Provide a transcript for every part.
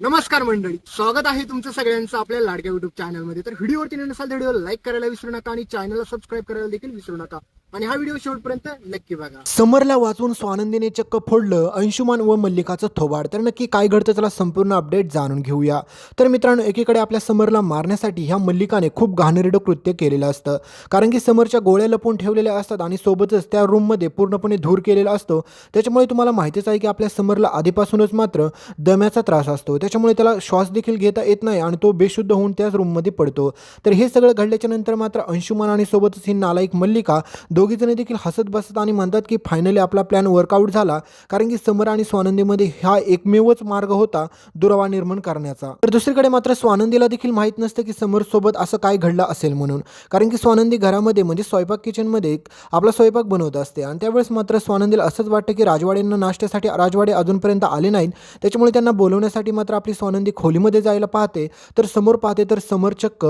नमस्कार मंडळी, स्वागत आहे तुमचं सगळ्यांचं आपल्या लाडक्या युट्यूब चॅनलमध्ये। तर व्हिडिओवरती नसाल तर व्हिडिओला लाईक करायला विसरू नका आणि चॅनलला सबस्क्राईब करायला देखील विसरू नका आणि हा व्हिडिओ शेवटपर्यंत नक्की बघा। समरला वाचून स्वानंदीने चक्क फोडलं अंशुमान व मल्लिकाचं थोबाड। तर नक्की काय घडतं त्याला संपूर्ण अपडेट जाणून घेऊया। तर मित्रांनो, एकीकडे आपल्या समरला मारण्यासाठी ह्या मल्लिकाने खूप घाणेरडं कृत्य केलेलं असतं, कारण की समरच्या गोळ्या लपवून ठेवलेल्या असतात आणि सोबतच त्या रूममध्ये पूर्णपणे धूर केलेला असतो। त्याच्यामुळे तुम्हाला माहितीच आहे की आपल्या समरला आधीपासूनच मात्र दम्याचा त्रास असतो, त्याच्यामुळे त्याला श्वास देखील घेता येत नाही आणि तो बेशुद्ध होऊन त्याच रूममध्ये पडतो। तर हे सगळं घडल्याच्या नंतर मात्र अंशुमान आणि सोबतच ही नालायक मल्लिका दोघी जण देखील हसत बसतात आणि म्हणतात की फायनली आपला प्लॅन वर्कआउट झाला, कारण की समर आणि स्वानंदीमध्ये हा एकमेवच मार्ग होता दुरावा निर्माण करण्याचा। तर दुसरीकडे मात्र स्वानंदीला देखील माहीत नसतं की समर सोबत असं काय घडलं असेल म्हणून, कारण की स्वानंदी घरामध्ये म्हणजे स्वयंपाक किचनमध्ये आपला स्वयंपाक बनवत असते आणि त्यावेळेस मात्र स्वानंदीला असंच वाटतं की राजवाड्यांना नाश्त्यासाठी राजवाडे अजूनपर्यंत आले नाहीत, त्याच्यामुळे त्यांना बोलवण्यासाठी मात्र आपली स्वानंदी खोलीमध्ये जायला पाहते। तर समोर पाहते तर समर चक्क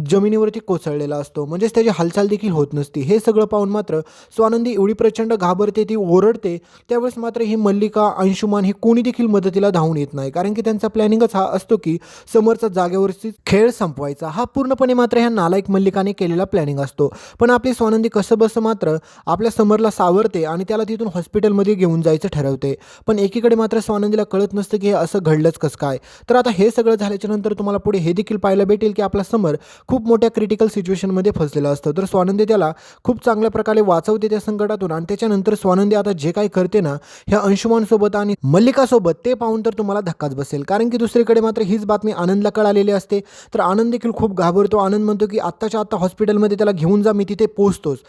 जमिनीवरती कोसळलेला असतो, म्हणजेच त्याची हालचाल देखील होत नसती। हे सगळं पाहून मात्र स्वानंदी एवढी प्रचंड घाबरते, ती ओरडते। त्यावेळेस मात्र ही मल्लिका, अंशुमान हे कोणी देखील मदतीला धावून येत नाही, कारण की त्यांचा प्लॅनिंगच हा असतो की समरचा जागेवरची खेळ संपवायचा। हा पूर्णपणे मात्र ह्या नालायक मल्लिकाने केलेला प्लॅनिंग असतो। पण आपली स्वानंदी कसं बस मात्र आपल्या समरला सावरते आणि त्याला तिथून हॉस्पिटलमध्ये घेऊन जायचं ठरवते। पण एकीकडे मात्र स्वानंदीला कळत नसतं की हे असं घडलंच कसं काय। तर आता हे सगळं झाल्याच्या नंतर तुम्हाला पुढे हे देखील पाहायला भेटेल की आपला समर खूप मोठ्या क्रिटिकल सिच्युएशनमध्ये फसलेला असतो। तर स्वानंदी त्याला खूप चांगल्या प्रकारे वाचवते त्या संकटातून आणि त्याच्यानंतर स्वानंदी आता जे काही करते ना ह्या अंशुमानसोबत आणि मल्लिकासोबत, ते पाहून तर तुम्हाला धक्काच बसेल, कारण की दुसरीकडे मात्र हीच बातमी आनंदला कळालेली असते। तर आनंद देखील खूप घाबरतो। आनंद म्हणतो की आत्ताच्या आत्ता हॉस्पिटलमध्ये त्याला घेऊन जा, मी तिथे पोहोचतोच।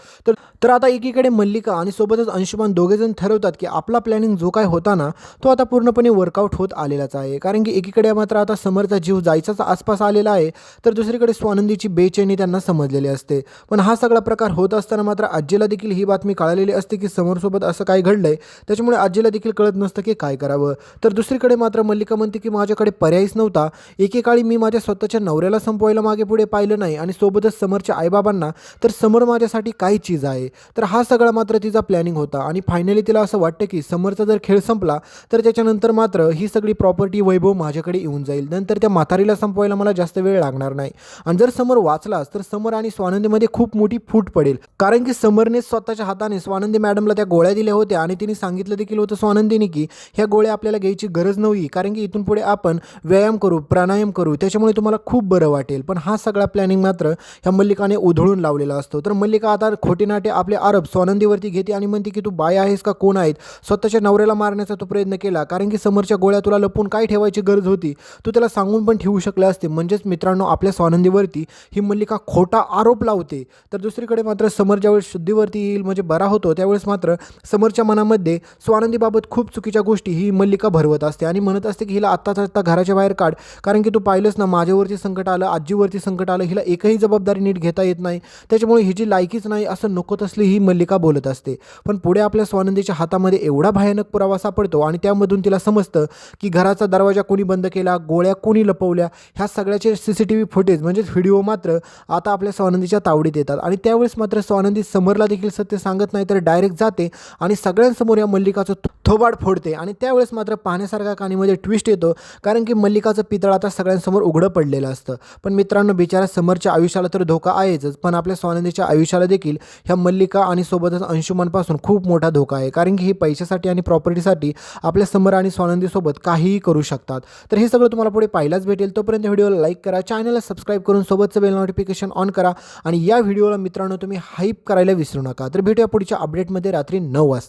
तर आता एकीकडे मल्लिका आणि सोबतच अंशुमान दोघेजण ठरवतात की आपला प्लॅनिंग जो काय होता ना तो आता पूर्णपणे वर्कआउट होत आलेलाच आहे, कारण की एकीकडे मात्र आता समरचा जीव जायचाच आसपास आलेला आहे, तर दुसरीकडे स्वानंदीची बेचैनी त्यांना समजलेली असते। पण हा सगळा प्रकार होत असताना मात्र आजीला देखील ही बातमी कळालेली असते की समरसोबत असं काय घडलंय, त्याच्यामुळे आजीला देखील कळत नसतं की काय करावं। तर दुसरीकडे मात्र मल्लिका म्हणते की माझ्याकडे पर्यायच नव्हता, एकेकाळी मी माझ्या स्वतःच्या नवऱ्याला संपवायला मागे पुढे पाहिलं नाही आणि सोबतच समरच्या आईबाबांना, तर समर माझ्यासाठी काय चीज आहे। तर हा सगळा मात्र तिचा प्लॅनिंग होता आणि फायनली तिला असं वाटतं की समरचा जर खेळ संपला तर त्याच्यानंतर मात्र ही सगळी प्रॉपर्टी वैभव माझ्याकडे येऊन जाईल, नंतर त्या म्हातारीला संपवायला मला जास्त वेळ लागणार नाही। आणि जर समर वाचलाच तर समर आणि स्वानंदीमध्ये खूप मोठी फूट पडेल, कारण की समरने स्वतःच्या हाताने स्वानंदी मॅडमला त्या गोळ्या दिल्या होत्या आणि तिने सांगितलं देखील होतं स्वानंदीने की ह्या गोळ्या आपल्याला घ्यायची गरज नव्हती, कारण की इथून पुढे आपण व्यायाम करू, प्राणायाम करू, त्याच्यामुळे तुम्हाला खूप बरं वाटेल। पण हा सगळा प्लॅनिंग मात्र ह्या मल्लिकाने उधळून लावलेला असतो। तर मल्लिका आता खोटेनाटे आपले आरोप स्वानंदीवरती घेते आणि म्हणते की तू बाय आहेस का कोण आहेत, स्वतःच्या नवऱ्याला मारण्याचा तो प्रयत्न केला, कारण की समरच्या गोळ्या तुला लपून काय ठेवायची गरज होती, तू त्याला सांगून पण ठेवू शकले असते। म्हणजेच मित्रांनो, आपल्या स्वानंदीवरती ही मल्लिका खोटा आरोप लावते। तर दुसरीकडे मात्र समर ज्यावेळेस शुद्धीवरती येईल म्हणजे बरा होतो, त्यावेळेस मात्र समरच्या मनामध्ये स्वानंदीबाबत खूप चुकीच्या गोष्टी ही मल्लिका भरवत असते आणि म्हणत असते की हिला आत्ताच आत्ता घराच्या बाहेर काढ, कारण की तू पाहिलंच ना माझ्यावरती संकट आलं, आजीवरती संकट आलं, हिला एकही जबाबदारी नीट घेता येत नाही, त्याच्यामुळे हिची लायकीच नाही असं नको तसली ही मल्लिका बोलत असते। पण पुढे आपल्या स्वानंदीच्या हातामध्ये एवढा भयानक पुरावा सापडतो आणि त्यामधून तिला समजतं की घराचा दरवाजा कोणी बंद केला, गोळ्या कोणी लपवल्या, ह्या सगळ्याचे CCTV फुटेज म्हणजेच व्हिडिओ मात्र आता आपल्या स्वानंदीच्या तावडीत येतात। आणि त्यावेळेस मात्र स्वानंदी समरला देखील सत्य सांगत नाही, तर डायरेक्ट जाते आणि सगळ्यांसमोर या मल्लिकाचं थोबाड फोडते। आणि त्यावेळेस मात्र पाहण्यासारखा कहाणीमध्ये ट्विस्ट येतो, कारण की मल्लिकाचं पितळ आता सगळ्यांसमोर उघडं पडलेलं असतं। पण मित्रांनो, बिचारा समरच्या आयुष्याला तर धोका आहेच, पण आपल्या स्वानंदीच्या आयुष्याला देखील ह्या मल्लिका आणि सोबतच अंशुमानपासून खूप मोठा धोका आहे, कारण की ही पैशासाठी आणि प्रॉपर्टीसाठी आपल्या समर आणि स्वानंदीसोबत काहीही करू शकतात। तर हे सगळं तुम्हाला पुढे पाहायलाच भेटेल। तोपर्यंत व्हिडिओला लाईक करा, चॅनलला सबस्क्राईब करून सोबतचं बेल नोटिफिकेशन ऑन करा आणि या व्हिडिओला मित्रांनो तुम्ही हाईप करायला विसरू नका। तर भेटूया पुढच्या अपडेटमध्ये रात्री 9 वाजता।